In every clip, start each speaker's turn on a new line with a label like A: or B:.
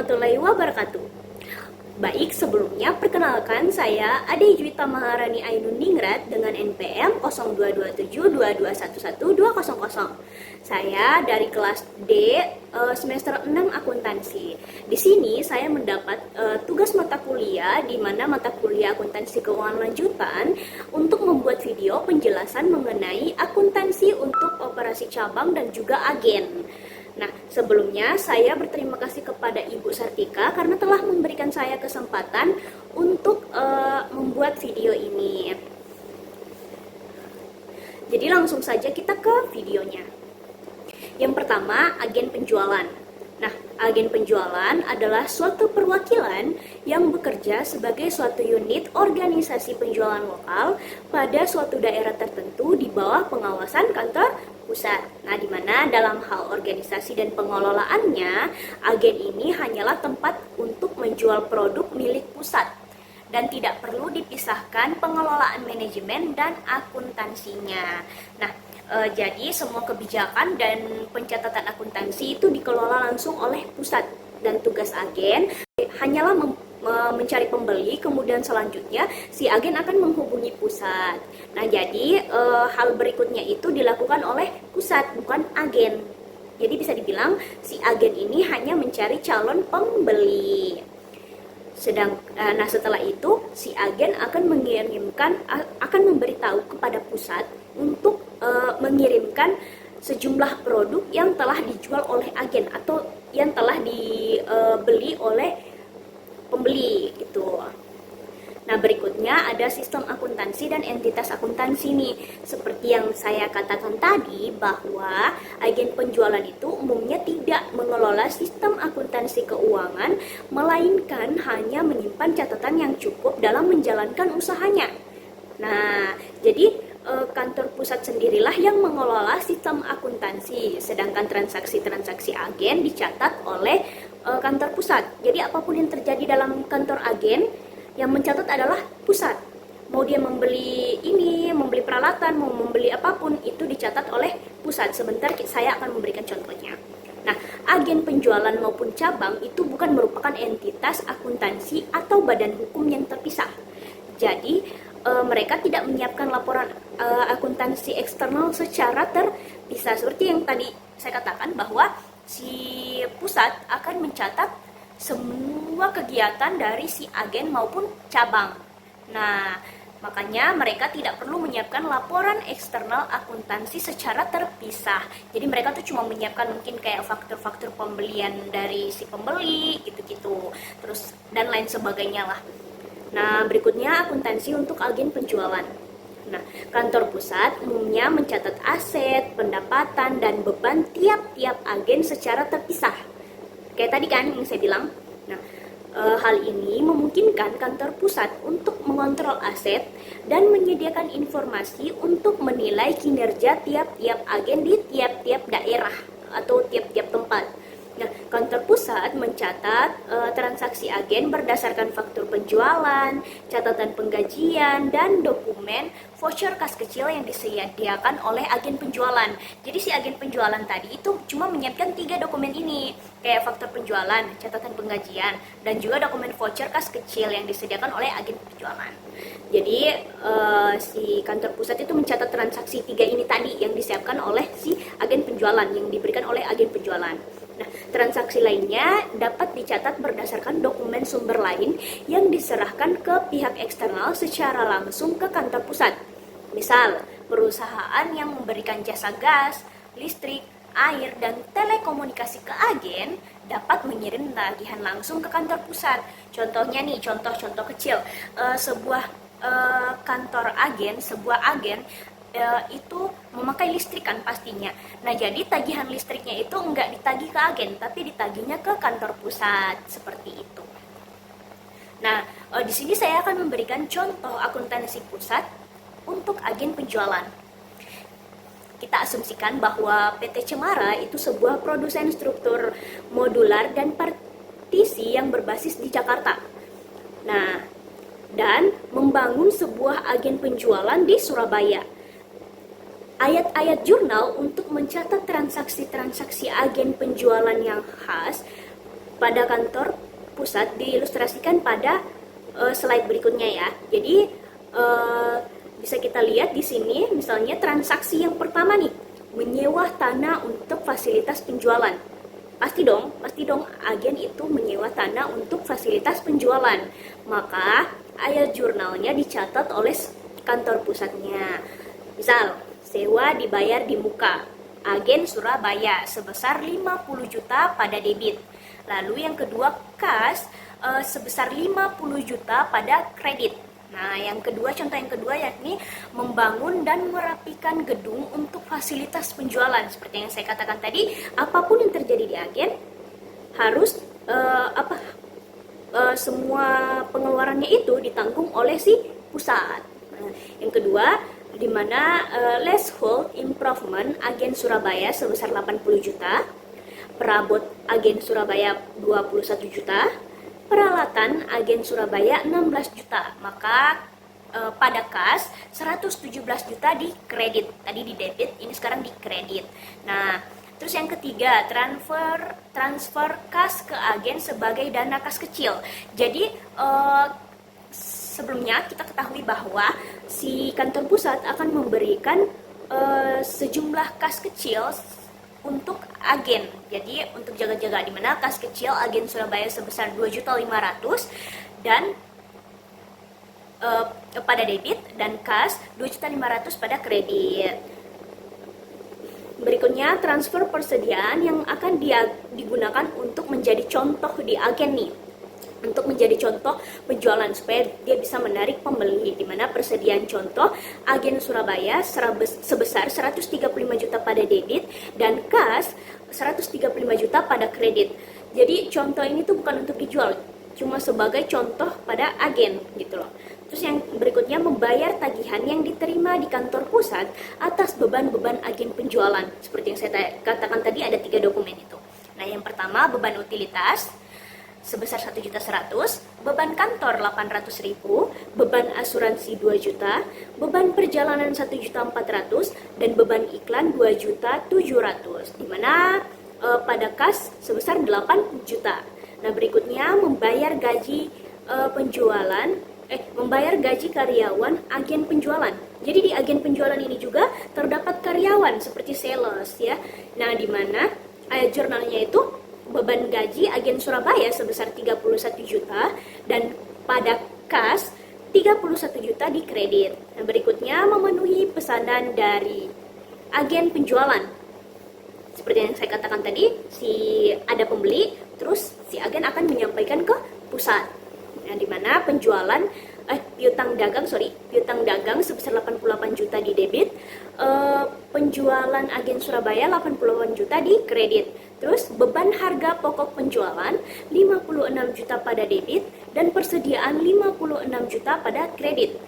A: warahmatullahi wabarakatuh. Baik, sebelumnya perkenalkan saya Ade Juwita Maharani Ainun Ningrat dengan NPM 022722111200. Saya dari kelas D semester 6 akuntansi. Di sini saya mendapat tugas mata kuliah di mana mata kuliah akuntansi keuangan lanjutan untuk membuat video penjelasan mengenai akuntansi untuk operasi cabang dan juga agen. Nah, sebelumnya saya berterima kasih kepada Ibu Sartika karena telah memberikan saya kesempatan untuk membuat video ini. Jadi langsung saja kita ke videonya. Yang pertama, agen penjualan. Nah, agen penjualan adalah suatu perwakilan yang bekerja sebagai suatu unit organisasi penjualan lokal pada suatu daerah tertentu di bawah pengawasan kantor pusat. Nah, di mana dalam hal organisasi dan pengelolaannya, agen ini hanyalah tempat untuk menjual produk milik pusat dan tidak perlu dipisahkan pengelolaan manajemen dan akuntansinya. Nah, jadi semua kebijakan dan pencatatan akuntansi itu dikelola langsung oleh pusat dan tugas agen hanyalah mencari pembeli, kemudian selanjutnya si agen akan menghubungi pusat. Nah, jadi hal berikutnya itu dilakukan oleh pusat, bukan agen. Jadi bisa dibilang si agen ini hanya mencari calon pembeli. Nah, setelah itu si agen akan memberitahu kepada pusat untuk mengirimkan sejumlah produk yang telah dijual oleh agen atau yang telah dibeli oleh pembeli gitu. Nah, berikutnya ada sistem akuntansi dan entitas akuntansi nih. Seperti yang saya katakan tadi bahwa agen penjualan itu umumnya tidak mengelola sistem akuntansi keuangan, melainkan hanya menyimpan catatan yang cukup dalam menjalankan usahanya. Nah, jadi kantor pusat sendirilah yang mengelola sistem akuntansi, sedangkan transaksi-transaksi agen dicatat oleh kantor pusat. Jadi apapun yang terjadi dalam kantor agen, yang mencatat adalah pusat. Mau dia membeli ini, membeli peralatan, mau membeli apapun, itu dicatat oleh pusat. Sebentar saya akan memberikan contohnya. Nah, agen penjualan maupun cabang itu bukan merupakan entitas akuntansi atau badan hukum yang terpisah. Jadi mereka tidak menyiapkan laporan akuntansi eksternal secara terpisah. Seperti yang tadi saya katakan bahwa si pusat akan mencatat semua kegiatan dari si agen maupun cabang. Nah, makanya mereka tidak perlu menyiapkan laporan eksternal akuntansi secara terpisah. Jadi mereka tuh cuma menyiapkan mungkin kayak faktur-faktur pembelian dari si pembeli gitu-gitu. Terus dan lain sebagainya lah. Nah, berikutnya akuntansi untuk agen penjualan. Nah, kantor pusat umumnya mencatat aset, pendapatan, dan beban tiap-tiap agen secara terpisah. Kayak tadi kan yang saya bilang. Nah, hal ini memungkinkan kantor pusat untuk mengontrol aset dan menyediakan informasi untuk menilai kinerja tiap-tiap agen di tiap-tiap daerah atau tiap-tiap tempat. Nah, kantor pusat mencatat transaksi agen berdasarkan faktur penjualan, catatan penggajian, dan dokumen voucher kas kecil yang disediakan oleh agen penjualan. Jadi si agen penjualan tadi itu cuma menyiapkan 3 dokumen ini, kayak faktur penjualan, catatan penggajian, dan juga dokumen voucher kas kecil yang disediakan oleh agen penjualan. Jadi si kantor pusat itu mencatat transaksi 3 ini tadi yang disiapkan oleh si agen penjualan, yang diberikan oleh agen penjualan. Nah, transaksi lainnya dapat dicatat berdasarkan dokumen sumber lain yang diserahkan ke pihak eksternal secara langsung ke kantor pusat. Misal, perusahaan yang memberikan jasa gas, listrik, air, dan telekomunikasi ke agen dapat mengirim tagihan langsung ke kantor pusat. Contohnya nih, contoh kecil, sebuah sebuah agen itu memakai listrik kan pastinya. Nah, jadi tagihan listriknya itu enggak ditagih ke agen, tapi ditagihnya ke kantor pusat, seperti itu. Nah, di sini saya akan memberikan contoh akuntansi pusat untuk agen penjualan. Kita asumsikan bahwa PT Cemara itu sebuah produsen struktur modular dan partisi yang berbasis di Jakarta. Nah, dan membangun sebuah agen penjualan di Surabaya. Ayat-ayat jurnal untuk mencatat transaksi-transaksi agen penjualan yang khas pada kantor pusat diilustrasikan pada slide berikutnya ya. Jadi bisa kita lihat di sini misalnya transaksi yang pertama nih, menyewa tanah untuk fasilitas penjualan. Pasti dong agen itu menyewa tanah untuk fasilitas penjualan. Maka ayat jurnalnya dicatat oleh kantor pusatnya. Misal, sewa dibayar di muka, agen Surabaya sebesar 50 juta pada debit. Lalu yang kedua, kas sebesar 50 juta pada kredit. Nah, yang kedua, contoh yang kedua yakni membangun dan merapikan gedung untuk fasilitas penjualan. Seperti yang saya katakan tadi, apapun yang terjadi di agen harus semua pengeluarannya itu ditanggung oleh si pusat. Nah, yang kedua, di mana leasehold improvement agen Surabaya sebesar 80 juta, perabot agen Surabaya 21 juta, peralatan agen Surabaya 16 juta. Maka pada kas 117 juta di kredit. Tadi di debit, ini sekarang di kredit. Nah, terus yang ketiga, transfer kas ke agen sebagai dana kas kecil. Jadi sebelumnya kita ketahui bahwa si kantor pusat akan memberikan sejumlah kas kecil untuk agen. Jadi untuk jaga-jaga, di mana kas kecil agen Surabaya sebesar 2.500.000 dan pada debit, dan kas 2.500.000 pada kredit. Berikutnya, transfer persediaan yang akan digunakan untuk menjadi contoh di agen nih. Untuk menjadi contoh penjualan supaya dia bisa menarik pembeli, di mana persediaan contoh agen Surabaya sebesar 135 juta pada debit dan kas 135 juta pada kredit. Jadi contoh ini tuh bukan untuk dijual, cuma sebagai contoh pada agen gitu loh. Terus yang berikutnya, membayar tagihan yang diterima di kantor pusat atas beban-beban agen penjualan. Seperti yang saya katakan tadi, ada 3 dokumen itu. Nah, yang pertama beban utilitas sebesar 1.100.000, beban kantor 800.000, beban asuransi 2 juta, beban perjalanan 1.400.000 dan beban iklan 2.700.000, di mana pada kas sebesar 8 juta. Nah, berikutnya membayar gaji membayar gaji karyawan agen penjualan. Jadi di agen penjualan ini juga terdapat karyawan seperti sales ya. Nah, di mana ayat jurnalnya itu beban gaji agen Surabaya sebesar 31 juta dan pada kas 31 juta di kredit. Nah, berikutnya memenuhi pesanan dari agen penjualan. Seperti yang saya katakan tadi, ada pembeli, terus si agen akan menyampaikan ke pusat. Nah, di mana piutang dagang sebesar 88 juta di debit, penjualan agen Surabaya 88 juta di kredit. Terus beban harga pokok penjualan 56 juta pada debit dan persediaan 56 juta pada kredit.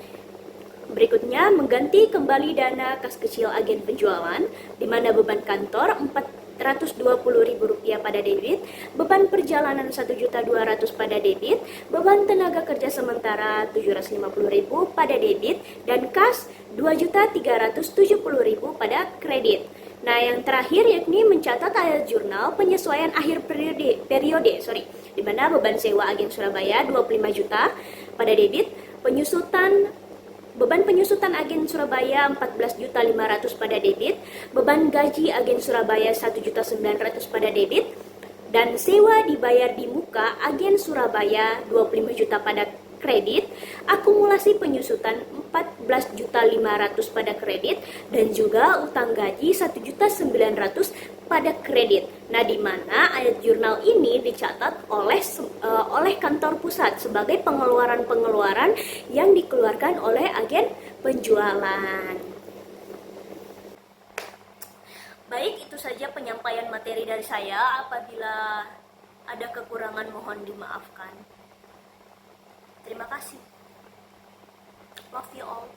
A: Berikutnya, mengganti kembali dana kas kecil agen penjualan, di mana beban kantor Rp420.000 pada debit, beban perjalanan 1.200.000 pada debit, beban tenaga kerja sementara 750.000 pada debit, dan kas 2.370.000 pada kredit. Nah, yang terakhir yakni mencatat ayat jurnal penyesuaian akhir periode, di mana beban sewa agen Surabaya 25 juta pada debit, beban penyusutan agen Surabaya 14.500 pada debit, beban gaji agen Surabaya 1.900 pada debit, dan sewa dibayar di muka agen Surabaya 25 juta pada kredit, akumulasi penyusutan 14.500 pada kredit, dan juga utang gaji 1.900 pada kredit. Nah, di mana ayat jurnal ini dicatat oleh kantor pusat sebagai pengeluaran-pengeluaran yang dikeluarkan oleh agen penjualan. Baik, itu saja penyampaian materi dari saya. Apabila ada kekurangan mohon dimaafkan. Terima kasih. Love you all.